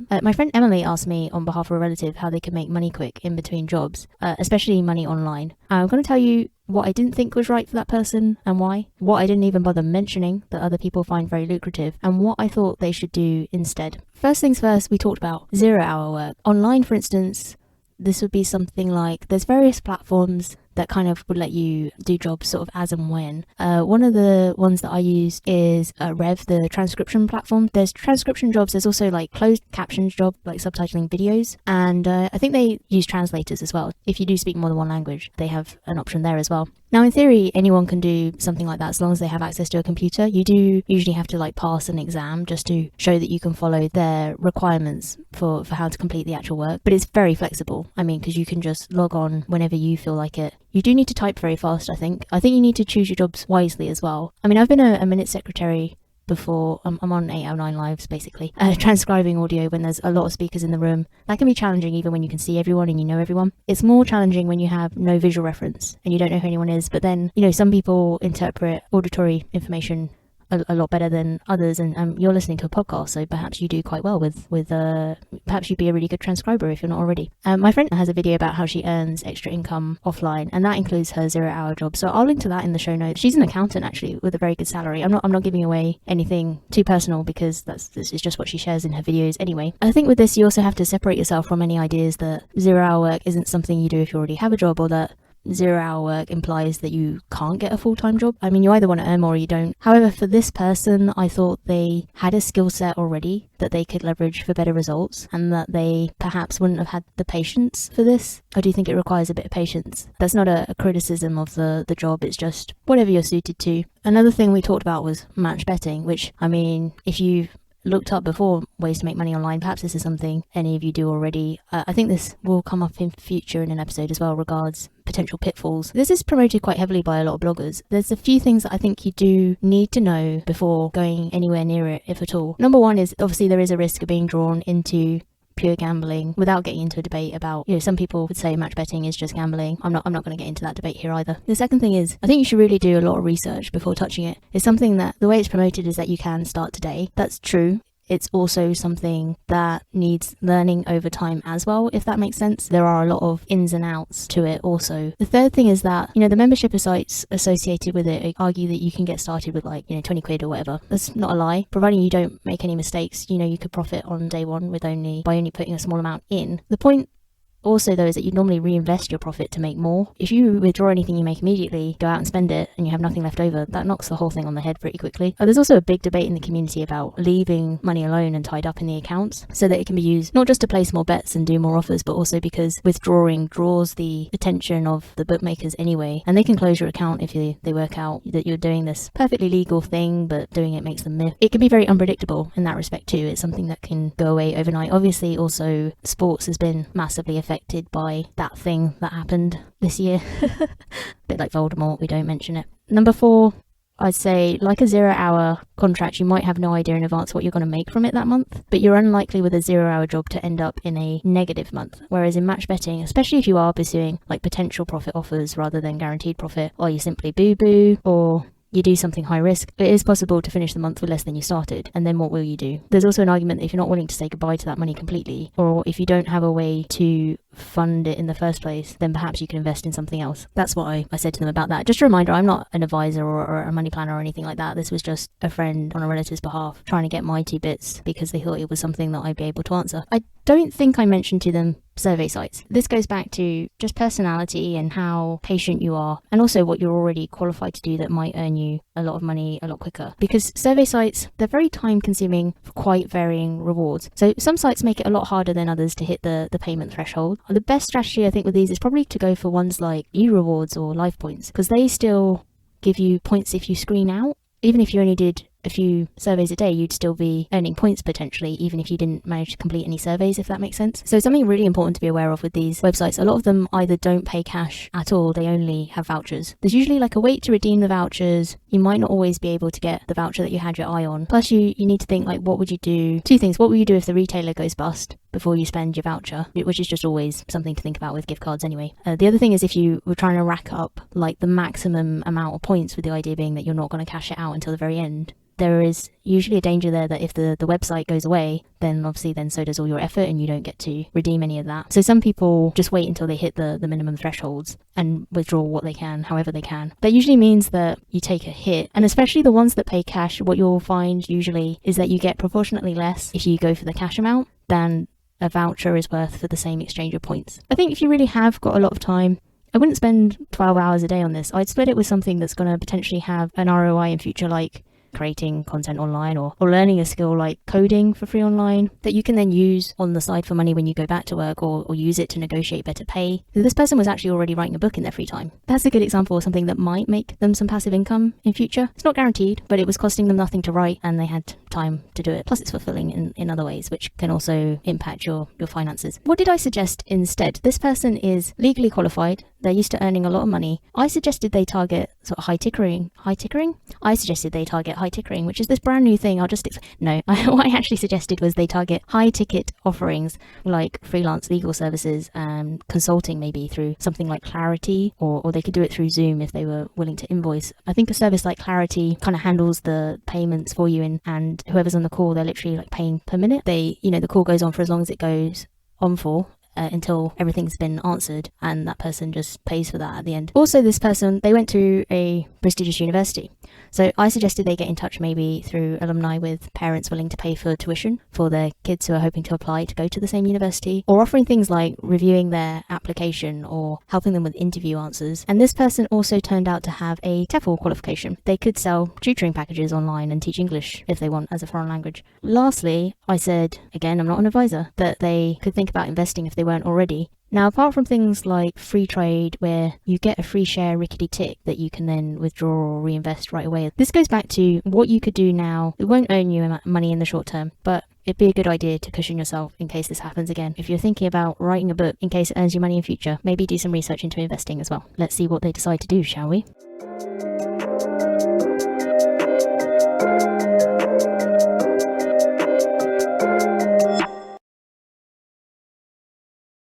My friend Emily asked me on behalf of a relative how they could make money quick in between jobs, especially money online. I'm going to tell you what I didn't think was right for that person and why, what I didn't even bother mentioning that other people find very lucrative, and what I thought they should do instead. First things first, we talked about 0-hour work. Online, for instance, this would be something like there's various platforms that kind of would let you do jobs sort of as and when. One of the ones that I use is Rev, the transcription platform. There's transcription jobs. There's also like closed captions job, like subtitling videos. And I think they use translators as well. If you do speak more than one language, they have an option there as well. Now, in theory, anyone can do something like that as long as they have access to a computer. You do usually have to like pass an exam just to show that you can follow their requirements for how to complete the actual work. But it's very flexible. I mean, because you can just log on whenever you feel like it. You do need to type very fast, I think. I think you need to choose your jobs wisely as well. I mean, I've been a minute secretary before. I'm on 8 out of 9 lives, basically. Transcribing audio when there's a lot of speakers in the room. That can be challenging even when you can see everyone and you know everyone. It's more challenging when you have no visual reference and you don't know who anyone is. But then, you know, some people interpret auditory information a lot better than others, and you're listening to a podcast, so perhaps you do quite well with perhaps you'd be a really good transcriber if you're not already. My friend has a video about how she earns extra income offline, and that includes her 0-hour job, so I'll link to that in the show notes. She's an accountant actually with a very good salary. I'm not giving away anything too personal because this is just what she shares in her videos anyway. I think with this you also have to separate yourself from any ideas that 0-hour work isn't something you do if you already have a job, or that 0-hour work implies that you can't get a full-time job. I mean, you either want to earn more or you don't. However, for this person, I thought they had a skill set already that they could leverage for better results, and that they perhaps wouldn't have had the patience for this. I do think it requires a bit of patience. That's not a criticism of the job, it's just whatever you're suited to. Another thing we talked about was match betting, which, I mean, if you've looked up before ways to make money online, perhaps this is something any of you do already. I think this will come up in future in an episode as well, regards potential pitfalls. This is promoted quite heavily by a lot of bloggers. There's a few things that I think you do need to know before going anywhere near it, if at all. Number one is obviously there is a risk of being drawn into pure gambling without getting into a debate about, you know, some people would say match betting is just gambling. I'm not going to get into that debate here either. The second thing is, I think you should really do a lot of research before touching it. It's something that the way it's promoted is that you can start today. That's true. It's also something that needs learning over time as well, if that makes sense. There are a lot of ins and outs to it also. The third thing is that, you know, the membership sites associated with it argue that you can get started with like, you know, 20 quid or whatever. That's not a lie. Providing you don't make any mistakes, you know, you could profit on day one with by only putting a small amount in. The point also, though, is that you normally reinvest your profit to make more. If you withdraw anything you make immediately, go out and spend it, and you have nothing left over, that knocks the whole thing on the head pretty quickly. There's also a big debate in the community about leaving money alone and tied up in the accounts so that it can be used not just to place more bets and do more offers, but also because withdrawing draws the attention of the bookmakers anyway, and they can close your account if they work out that you're doing this perfectly legal thing, but doing it makes them miff. It can be very unpredictable in that respect too. It's something that can go away overnight. Obviously, also, sports has been massively affected by that thing that happened this year. Bit like Voldemort, we don't mention it. Number 4, I'd say, like a 0-hour contract, you might have no idea in advance what you're going to make from it that month, but you're unlikely with a 0-hour job to end up in a negative month. Whereas in match betting, especially if you are pursuing like potential profit offers rather than guaranteed profit, or you simply boo-boo, or you do something high risk, it is possible to finish the month with less than you started. And then what will you do? There's also an argument that if you're not willing to say goodbye to that money completely, or if you don't have a way to fund it in the first place, then perhaps you can invest in something else. That's what I said to them about that. Just a reminder, I'm not an advisor or a money planner or anything like that. This was just a friend on a relative's behalf trying to get my 2 bits because they thought it was something that I'd be able to answer. I don't think I mentioned to them survey sites. This goes back to just personality and how patient you are, and also what you're already qualified to do that might earn you a lot of money a lot quicker. Because survey sites, they're very time consuming for quite varying rewards. So some sites make it a lot harder than others to hit the payment threshold. The best strategy I think with these is probably to go for ones like e-rewards or life points, because they still give you points if you screen out. Even if you only did a few surveys a day, you'd still be earning points potentially, even if you didn't manage to complete any surveys, if that makes sense. So something really important to be aware of with these websites, a lot of them either don't pay cash at all, they only have vouchers. There's usually like a wait to redeem the vouchers. You might not always be able to get the voucher that you had your eye on. Plus you need to think like, what would you do? 2 things. What will you do if the retailer goes bust? before you spend your voucher, which is just always something to think about with gift cards anyway. The other thing is if you were trying to rack up like the maximum amount of points, with the idea being that you're not going to cash it out until the very end, there is usually a danger there that if the website goes away, then obviously then so does all your effort and you don't get to redeem any of that. So some people just wait until they hit the minimum thresholds and withdraw what they can, however they can. That usually means that you take a hit, and especially the ones that pay cash, what you'll find usually is that you get proportionately less if you go for the cash amount than a voucher is worth for the same exchange of points. I think if you really have got a lot of time, I wouldn't spend 12 hours a day on this. I'd split it with something that's going to potentially have an ROI in future, like creating content online or learning a skill like coding for free online that you can then use on the side for money when you go back to work, or use it to negotiate better pay. This person was actually already writing a book in their free time. That's a good example of something that might make them some passive income in future. It's not guaranteed, but it was costing them nothing to write and they had time to do it. Plus it's fulfilling in other ways, which can also impact your finances. What did I suggest instead? This person is legally qualified. They're used to earning a lot of money. I suggested they target sort of high tickering. I suggested they target high tickering, which is this brand new thing. What I actually suggested was they target high ticket offerings like freelance legal services and consulting, maybe through something like Clarity, or they could do it through Zoom if they were willing to invoice. I think a service like Clarity kind of handles the payments for you, and whoever's on the call, they're literally like paying per minute. The call goes on for as long as it goes on for. Until everything's been answered, and that person just pays for that at the end. Also, this person, they went to a prestigious university. So I suggested they get in touch maybe through alumni with parents willing to pay for tuition for their kids who are hoping to apply to go to the same university, or offering things like reviewing their application or helping them with interview answers. And this person also turned out to have a TEFL qualification. They could sell tutoring packages online and teach English if they want as a foreign language. Lastly, I said, again, I'm not an advisor, that they could think about investing if they weren't already. Now, apart from things like free trade, where you get a free share rickety tick that you can then withdraw or reinvest right away, this goes back to what you could do now. It won't earn you money in the short term, but it'd be a good idea to cushion yourself in case this happens again. If you're thinking about writing a book in case it earns you money in future, maybe do some research into investing as well. Let's see what they decide to do, shall we?